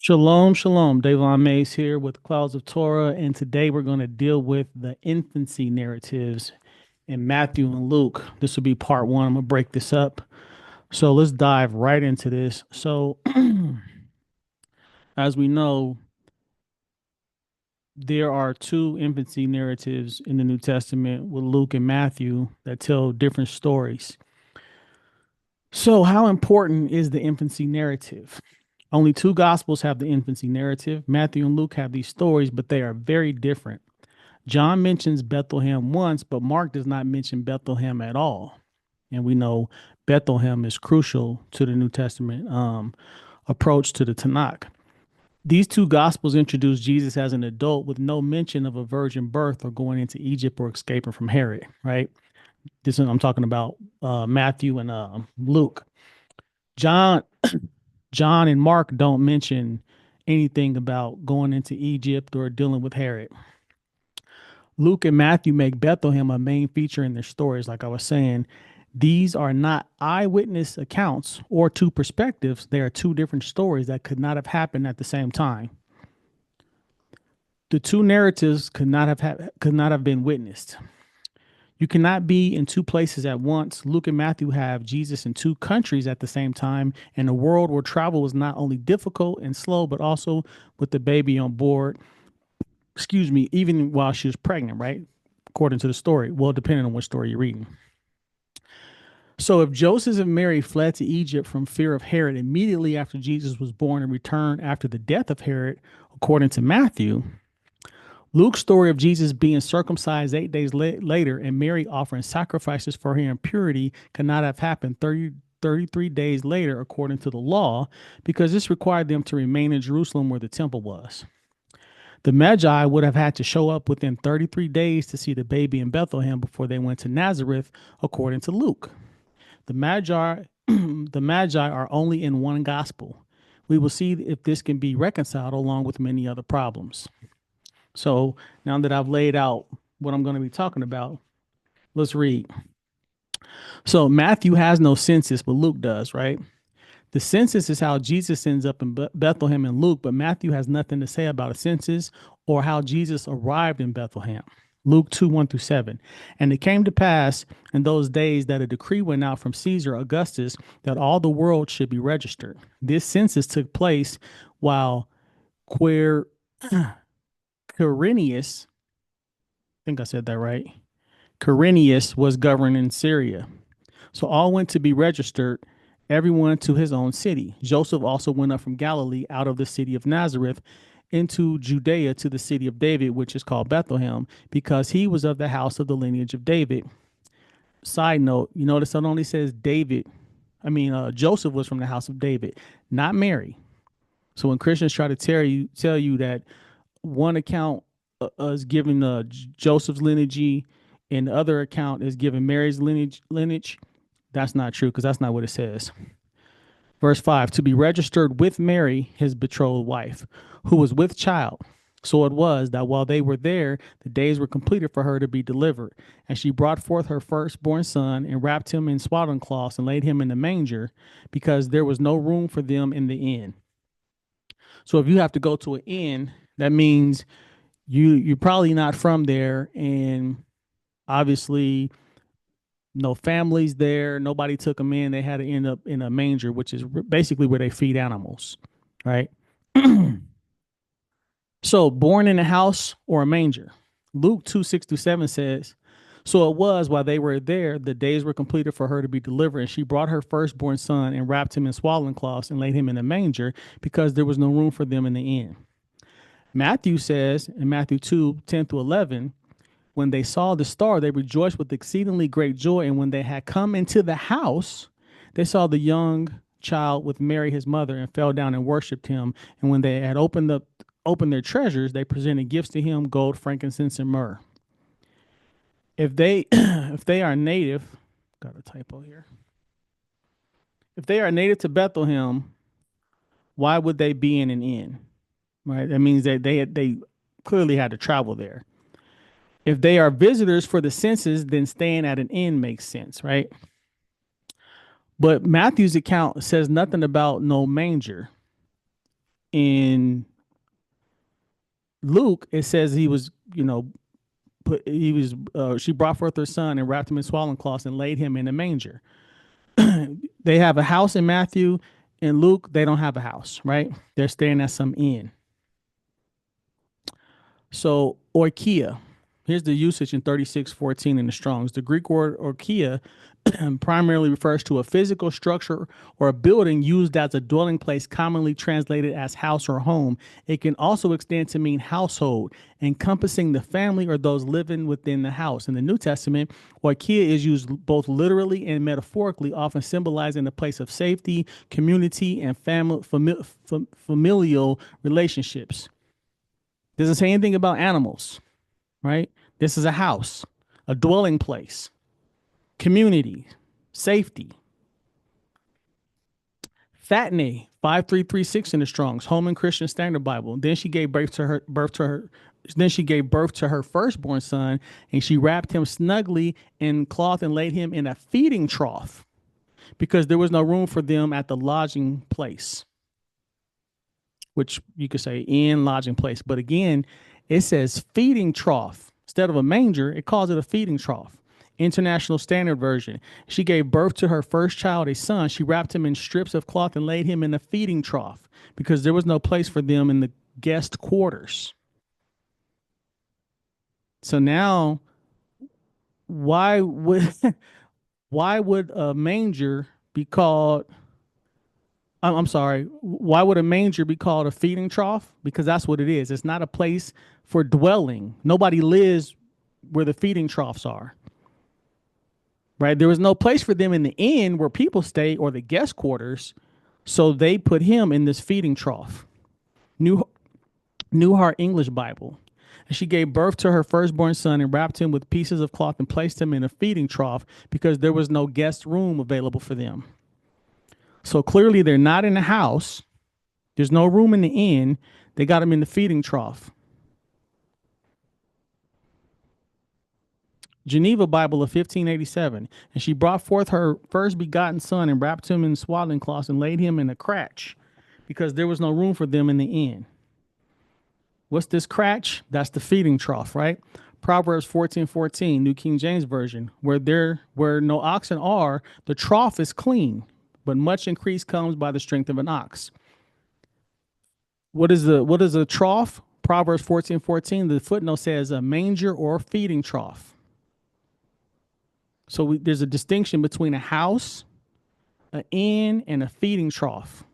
Shalom, shalom. Davon Mays here with Clouds of Torah, and today we're going to deal with the infancy narratives in Matthew and Luke. This will be part one. I'm going to break this up. So let's dive right into this. So, as we know, there are two infancy narratives in the New Testament with Luke and Matthew that tell different stories. So, how important is the infancy narrative? Only two gospels have the infancy narrative. Matthew and Luke have these stories, but they are very different. John mentions Bethlehem once, but Mark does not mention Bethlehem at all. And we know Bethlehem is crucial to the New Testament approach to the Tanakh. These two gospels introduce Jesus as an adult with no mention of a virgin birth or going into Egypt or escaping from Herod, right? This is I'm talking about Matthew and Luke. John John and Mark don't mention anything about going into Egypt or dealing with Herod. Luke and Matthew make Bethlehem a main feature in their stories. Like I was saying, these are not eyewitness accounts or two perspectives. They are two different stories that could not have happened at the same time. The two narratives could not have been witnessed. You cannot be in two places at once. Luke and Matthew have Jesus in two countries at the same time, in a world where travel was not only difficult and slow, but also with the baby on board. Excuse me, even while she was pregnant, right? According to the story. Well, depending on what story you're reading. So if Joseph and Mary fled to Egypt from fear of Herod immediately after Jesus was born and returned after the death of Herod, according to Matthew, Luke's story of Jesus being circumcised 8 days later and Mary offering sacrifices for her impurity could not have happened 33 days later, according to the law, because this required them to remain in Jerusalem where the temple was. The Magi would have had to show up within 33 days to see the baby in Bethlehem before they went to Nazareth, according to Luke. The Magi, the Magi are only in one gospel. We will see if this can be reconciled along with many other problems. So now that I've laid out what I'm going to be talking about, let's read. So Matthew has no census, but Luke does, right? The census is how Jesus ends up in Bethlehem in Luke, but Matthew has nothing to say about a census or how Jesus arrived in Bethlehem. Luke 2, 1 through 7. And it came to pass in those days that a decree went out from Caesar Augustus that all the world should be registered. This census took place while Quirinius, I think I said that right, Quirinius was governing Syria. So all went to be registered, everyone to his own city. Joseph also went up from Galilee out of the city of Nazareth into Judea to the city of David, which is called Bethlehem, because he was of the house of the lineage of David. Side note, you notice it only says Joseph was from the house of David, not Mary. So when Christians try to tell you that one account is giving Joseph's lineage and the other account is giving Mary's lineage, that's not true because that's not what it says. Verse 5, to be registered with Mary, his betrothed wife, who was with child. So it was that while they were there, the days were completed for her to be delivered. And she brought forth her firstborn son and wrapped him in swaddling cloths and laid him in the manger because there was no room for them in the inn. So if you have to go to an inn, that means you're probably not from there, and obviously no families there. Nobody took them in. They had to end up in a manger, which is basically where they feed animals, right? So born in a house or a manger. Luke 2, 6 through 7 says, so it was while they were there, the days were completed for her to be delivered, and she brought her firstborn son and wrapped him in swaddling cloths and laid him in a manger because there was no room for them in the inn. Matthew says in Matthew 2, 10 through 11, when they saw the star, they rejoiced with exceedingly great joy. And when they had come into the house, they saw the young child with Mary, his mother, and fell down and worshipped him. And when they had opened their treasures, they presented gifts to him, gold, frankincense, and myrrh. If they if they are native, got a typo here. If they are native to Bethlehem, why would they be in an inn? Right? That means that they clearly had to travel there. If they are visitors for the census, then staying at an inn makes sense, right? But Matthew's account says nothing about no manger. In Luke, it says he was, she brought forth her son and wrapped him in swaddling cloths and laid him in a manger. They have a house in Matthew. In Luke, they don't have a house, right? They're staying at some inn. So oikia, here's the usage in 36:14 in the Strongs. The Greek word oikia primarily refers to a physical structure or a building used as a dwelling place, commonly translated as house or home. It can also extend to mean household, encompassing the family or those living within the house. In the New Testament, oikia is used both literally and metaphorically, often symbolizing a place of safety, community, and familial relationships. Doesn't say anything about animals, right? This is a house, a dwelling place, community, safety. Fatne 5336 in the Strong's Holman Christian Standard Bible. Then she gave birth to her. Then she gave birth to her firstborn son, and she wrapped him snugly in cloth and laid him in a feeding trough, because there was no room for them at the lodging place, which you could say in lodging place. But again, it says feeding trough. Instead of a manger, it calls it a feeding trough. International Standard Version. She gave birth to her first child, a son. She wrapped him in strips of cloth and laid him in a feeding trough because there was no place for them in the guest quarters. So now, why would why would a manger be called? I'm sorry. Why would a manger be called a feeding trough? Because that's what it is. It's not a place for dwelling. Nobody lives where the feeding troughs are. Right? There was no place for them in the inn where people stay or the guest quarters. So they put him in this feeding trough. New Heart English Bible. And she gave birth to her firstborn son and wrapped him with pieces of cloth and placed him in a feeding trough because there was no guest room available for them. So clearly they're not in the house. There's no room in the inn. They got him in the feeding trough. Geneva Bible of 1587. And she brought forth her first begotten son and wrapped him in swaddling cloths and laid him in a cratch because there was no room for them in the inn. What's this cratch? That's the feeding trough, right? Proverbs 14:14, New King James Version. Where no oxen are, the trough is clean, but much increase comes by the strength of an ox. What is a trough? Proverbs 14:14. The footnote says a manger or feeding trough. So there's a distinction between a house, an inn, and a feeding trough.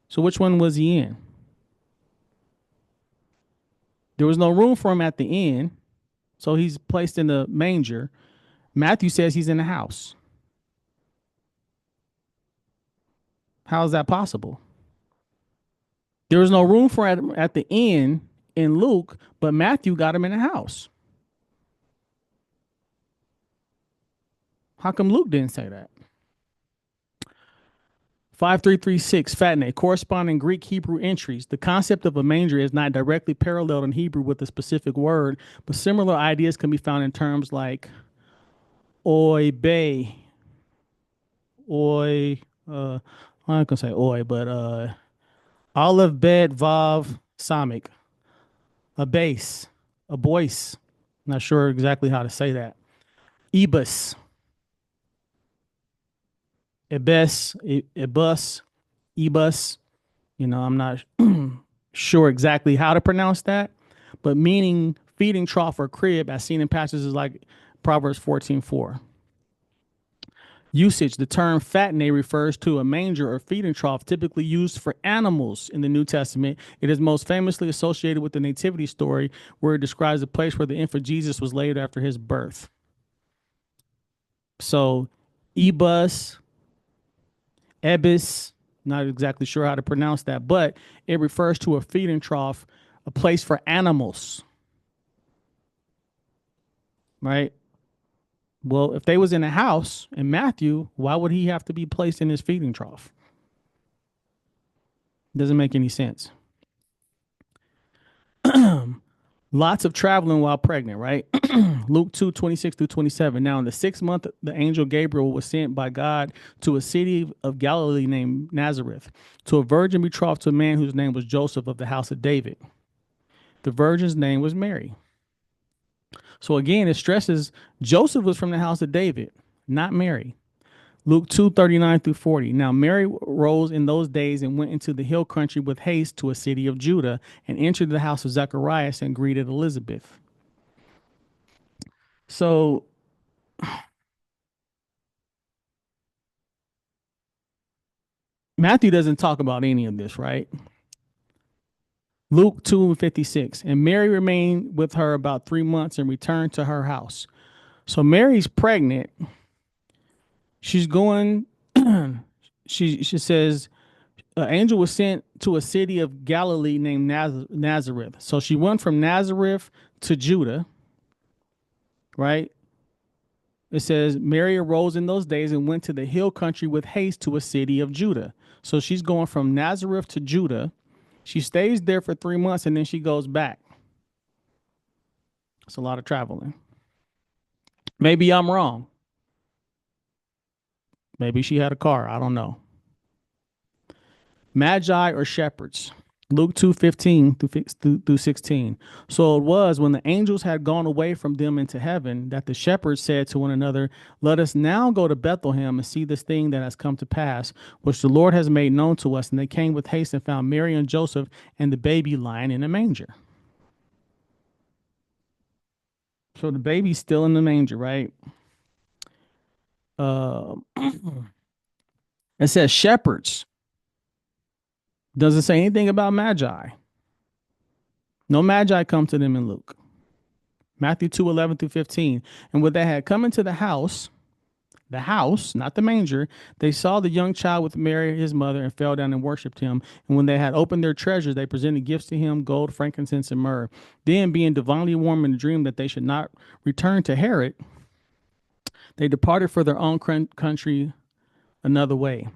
So which one was he in? There was no room for him at the inn, so he's placed in the manger. Matthew says he's in the house. How is that possible? There was no room for him at the inn in Luke, but Matthew got him in the house. How come Luke didn't say that? 5336 Fatne, corresponding Greek Hebrew entries. The concept of a manger is not directly paralleled in Hebrew with a specific word, but similar ideas can be found in terms like oi bay, oi, I'm not gonna say oi, but olive bed vav samik, a base, a bois. Not sure exactly how to say that. Ebus, ebes, ebus, ebus. I'm not sure exactly how to pronounce that, but meaning feeding trough or crib, as seen in passages like Proverbs 14:4. Usage: the term fatne refers to a manger or feeding trough typically used for animals in the New Testament. It is most famously associated with the Nativity story, where it describes the place where the infant Jesus was laid after his birth. So, ebus, ebis, not exactly sure how to pronounce that, but it refers to a feeding trough, a place for animals, right? Well, if they was in a house in Matthew, why would he have to be placed in his feeding trough? Doesn't make any sense. Lots of traveling while pregnant, right? Luke 2:26 through 27. Now, in the 6th month, the angel Gabriel was sent by God to a city of Galilee named Nazareth, to a virgin betrothed to a man whose name was Joseph of the house of David. The virgin's name was Mary. So again, it stresses Joseph was from the house of David, not Mary. Luke 2:39 through 40. Now Mary rose in those days and went into the hill country with haste to a city of Judah and entered the house of Zacharias and greeted Elizabeth. So Matthew doesn't talk about any of this, right? Luke 2:56. And Mary remained with her about 3 months and returned to her house. So Mary's pregnant. She's going, she says, an angel was sent to a city of Galilee named Nazareth. So she went from Nazareth to Judah, right? It says Mary arose in those days and went to the hill country with haste to a city of Judah. So she's going from Nazareth to Judah. She stays there for 3 months and then she goes back. It's a lot of traveling. Maybe I'm wrong. Maybe she had a car. I don't know. Magi or shepherds. Luke 2:15 through 16. So it was when the angels had gone away from them into heaven that the shepherds said to one another, let us now go to Bethlehem and see this thing that has come to pass, which the Lord has made known to us. And they came with haste and found Mary and Joseph and the baby lying in a manger. So the baby's still in the manger, right? Uh, it says shepherds. Doesn't say anything about magi. No magi come to them in Luke. Matthew 2:11 through 15. And when they had come into the house, not the manger, they saw the young child with Mary, his mother, and fell down and worshipped him. And when they had opened their treasures, they presented gifts to him, gold, frankincense, and myrrh. Then, being divinely warned in a dream that they should not return to Herod, they departed for their own country another way.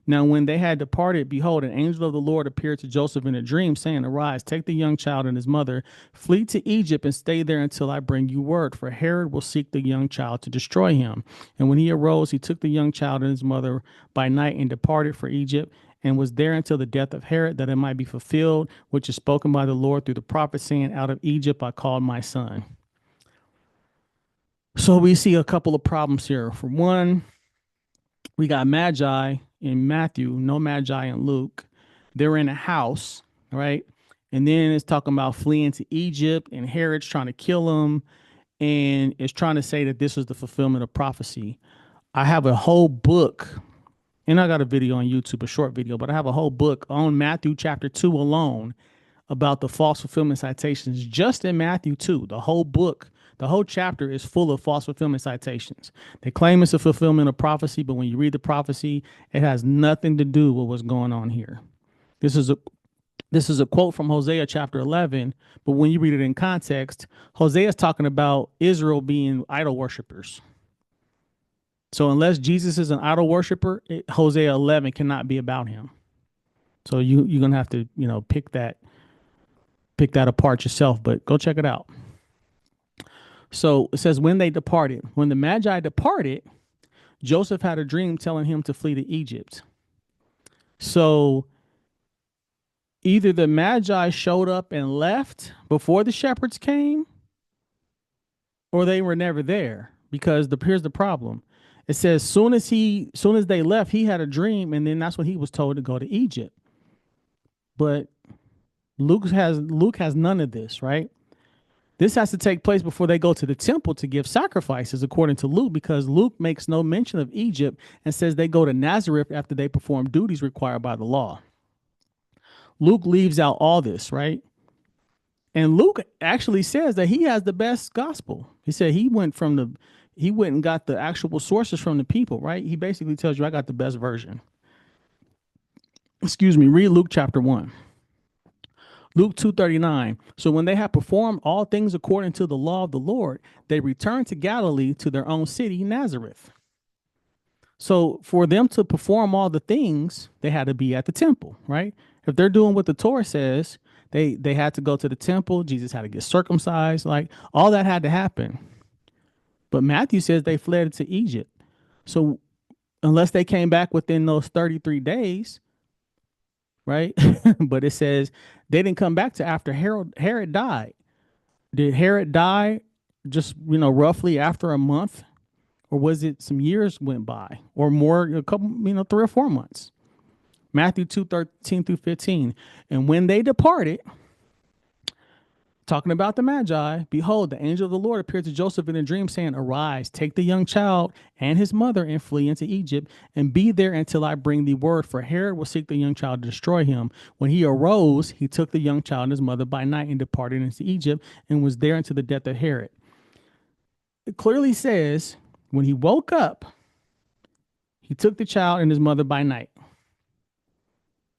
Now, when they had departed, behold, an angel of the Lord appeared to Joseph in a dream, saying, arise, take the young child and his mother, flee to Egypt, and stay there until I bring you word, for Herod will seek the young child to destroy him. And when he arose, he took the young child and his mother by night and departed for Egypt, and was there until the death of Herod, that it might be fulfilled, which is spoken by the Lord through the prophet, saying, out of Egypt I called my son. So we see a couple of problems here. For one, we got magi in Matthew, no magi in Luke. They're in a house, right? And then it's talking about fleeing to Egypt and Herod's trying to kill them. And it's trying to say that this is the fulfillment of prophecy. I have a whole book, and I got a video on YouTube, a short video, but I have a whole book on Matthew chapter 2 alone about the false fulfillment citations just in Matthew 2. The whole book, the whole chapter is full of false fulfillment citations. They claim it's a fulfillment of prophecy, but when you read the prophecy, it has nothing to do with what's going on here. This is a quote from Hosea chapter 11, but when you read it in context, Hosea is talking about Israel being idol worshipers. So unless Jesus is an idol worshiper, Hosea 11 cannot be about him. So you're going to have to, pick that apart yourself, but go check it out. So it says, when they departed, when the Magi departed, Joseph had a dream telling him to flee to Egypt. So either the Magi showed up and left before the shepherds came, or they were never there, because here's the problem. It says, soon as they left, he had a dream, and then that's when he was told to go to Egypt. But Luke has none of this, right? This has to take place before they go to the temple to give sacrifices, according to Luke, because Luke makes no mention of Egypt and says they go to Nazareth after they perform duties required by the law. Luke leaves out all this, right? And Luke actually says that he has the best gospel. He said he went and got the actual sources from the people, right? He basically tells you, I got the best version. Excuse me, read Luke chapter 1. Luke 2:39. So when they had performed all things according to the law of the Lord, they returned to Galilee, to their own city, Nazareth. So for them to perform all the things, they had to be at the temple, right? If they're doing what the Torah says, They had to go to the temple. Jesus had to get circumcised. Like all that had to happen. But Matthew says they fled into Egypt. So unless they came back within those 33 days, right? But it says they didn't come back to after Herod died. Did Herod die just, roughly after a month? Or was it some years went by or more, a couple, 3 or 4 months? Matthew 2:13-15. And when they departed, talking about the Magi, behold, the angel of the Lord appeared to Joseph in a dream, saying, arise, take the young child and his mother and flee into Egypt and be there until I bring thee word, for Herod will seek the young child to destroy him. When he arose, he took the young child and his mother by night and departed into Egypt and was there until the death of Herod. It clearly says when he woke up, he took the child and his mother by night.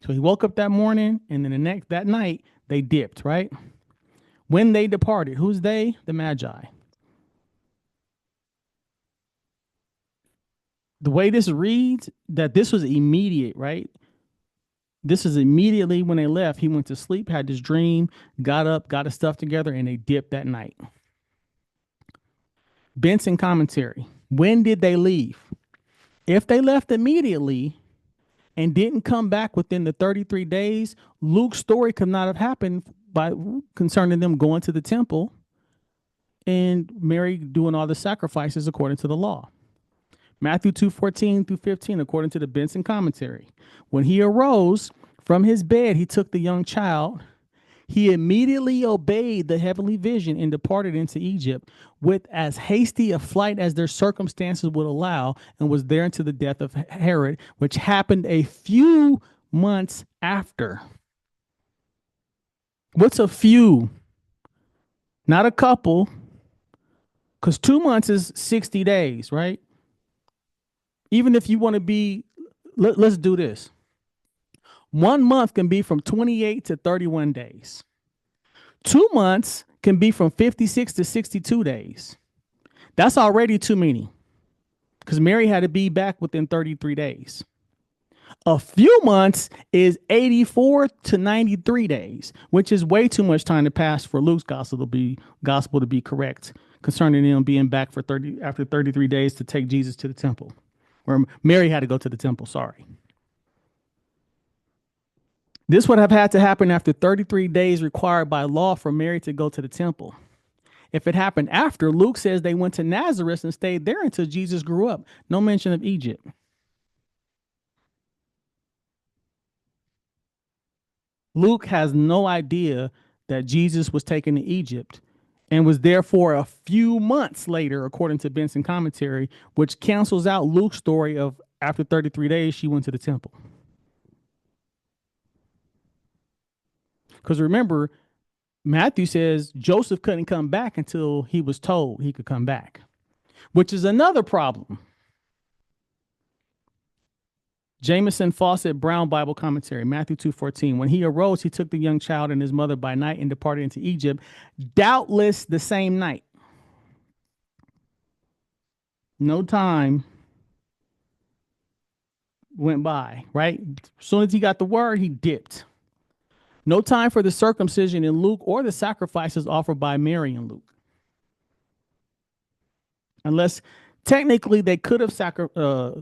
So he woke up that morning, and then that night they dipped, right? When they departed, who's they? The Magi. The way this reads, that this was immediate, right? This is immediately when they left. He went to sleep, had this dream, got up, got his stuff together, and they dipped that night. Benson commentary. When did they leave? If they left immediately and didn't come back within the 33 days, Luke's story could not have happened by concerning them going to the temple and Mary doing all the sacrifices according to the law. Matthew 2:14-15, according to the Benson commentary. When he arose from his bed, he took the young child. He immediately obeyed the heavenly vision and departed into Egypt with as hasty a flight as their circumstances would allow, and was there until the death of Herod, which happened a few months after. What's a few? Not a couple, because 2 months is 60 days, right? Even if you want to be, let's do this. 1 month can be from 28 to 31 days. 2 months can be from 56 to 62 days. That's already too many, because Mary had to be back within 33 days. A few months is 84 to 93 days, which is way too much time to pass for Luke's gospel to be correct concerning them being back after 33 days to take Jesus to the temple. Or Mary had to go to the temple, sorry. This would have had to happen after 33 days required by law for Mary to go to the temple. If it happened after, Luke says they went to Nazareth and stayed there until Jesus grew up. No mention of Egypt. Luke has no idea that Jesus was taken to Egypt and was there for a few months later, according to Benson commentary, which cancels out Luke's story of after 33 days, she went to the temple. Because remember, Matthew says Joseph couldn't come back until he was told he could come back, which is another problem. Jameson Fawcett Brown Bible commentary, Matthew 2:14. When he arose, he took the young child and his mother by night and departed into Egypt, doubtless the same night. No time went by, right? As soon as he got the word, he dipped. No time for the circumcision in Luke or the sacrifices offered by Mary in Luke. Unless technically they could have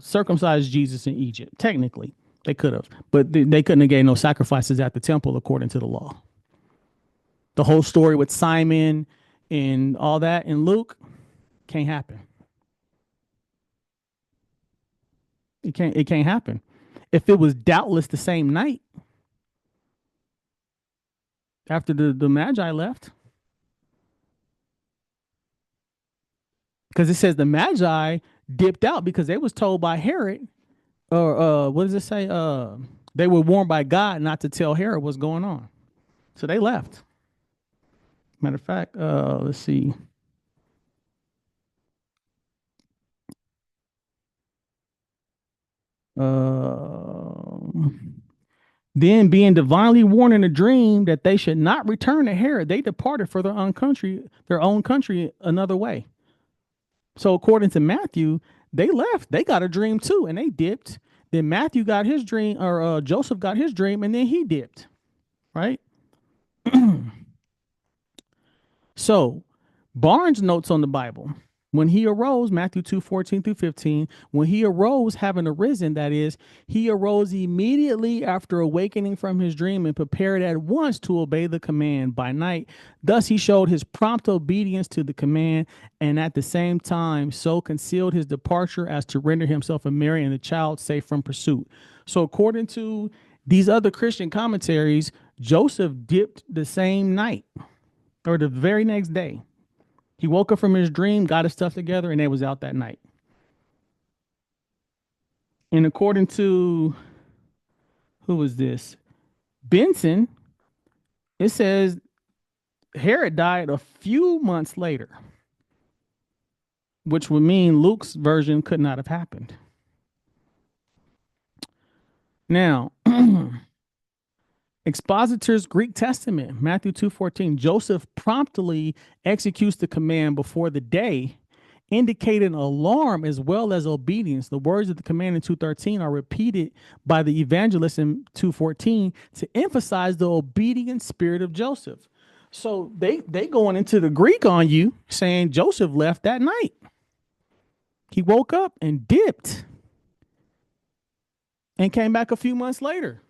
circumcised Jesus in Egypt. Technically, they could have. But they couldn't have gave no sacrifices at the temple according to the law. The whole story with Simon and all that in Luke can't happen. It can't happen. If it was doubtless the same night after the Magi left, because it says the Magi dipped out because they was told by Herod, or what does it say? They were warned by God not to tell Herod what's going on, so they left. Matter of fact, let's see. Then being divinely warned in a dream that they should not return to Herod, they departed for their own country another way. So according to Matthew, they left. They got a dream too, and they dipped. Then Matthew got his dream, or Joseph got his dream, and then he dipped. Right? So Barnes notes on the Bible, when he arose, Matthew 2:14 through 15, when he arose, having arisen, that is, he arose immediately after awakening from his dream and prepared at once to obey the command by night. Thus he showed his prompt obedience to the command, and at the same time so concealed his departure as to render himself and Mary and the child safe from pursuit. So according to these other Christian commentaries, Joseph dipped the same night or the very next day. He woke up from his dream, got his stuff together, and they was out that night. And according to, who was this? Benson, it says Herod died a few months later, which would mean Luke's version could not have happened. Now, Expositor's Greek Testament, Matthew 2:14, Joseph promptly executes the command before the day, indicating alarm as well as obedience. The words of the command in 2:13 are repeated by the evangelist in 2:14 to emphasize the obedient spirit of Joseph. So they going into the Greek on you, saying Joseph left that night. He woke up and dipped and came back a few months later.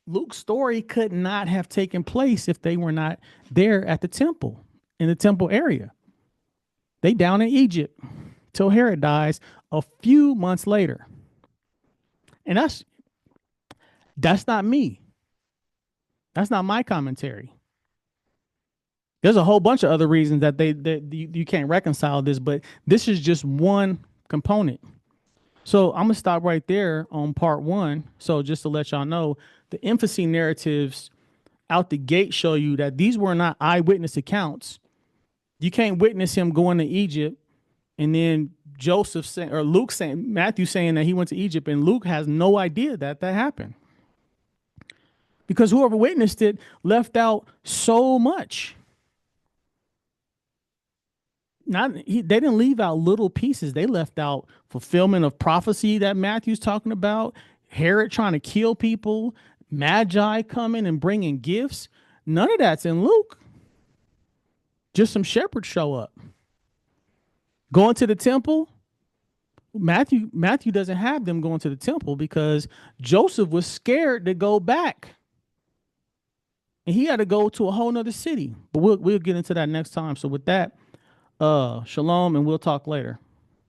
Luke's story could not have taken place if they were not there at the temple, in the temple area. They down in Egypt till Herod dies a few months later. And that's not me. That's not my commentary. There's a whole bunch of other reasons that you can't reconcile this, but this is just one component. So I'm gonna stop right there on part one. So just to let y'all know, the infancy narratives out the gate show you that these were not eyewitness accounts. You can't witness him going to Egypt and then Joseph saying, or Luke saying, Matthew saying that he went to Egypt, and Luke has no idea that that happened. Because whoever witnessed it left out so much. They didn't leave out little pieces. They left out fulfillment of prophecy that Matthew's talking about, Herod trying to kill people, Magi coming and bringing gifts. None of that's in Luke. Just some shepherds show up. Going to the temple, Matthew doesn't have them going to the temple because Joseph was scared to go back. And he had to go to a whole nother city. But we'll get into that next time. So with that, shalom, and we'll talk later.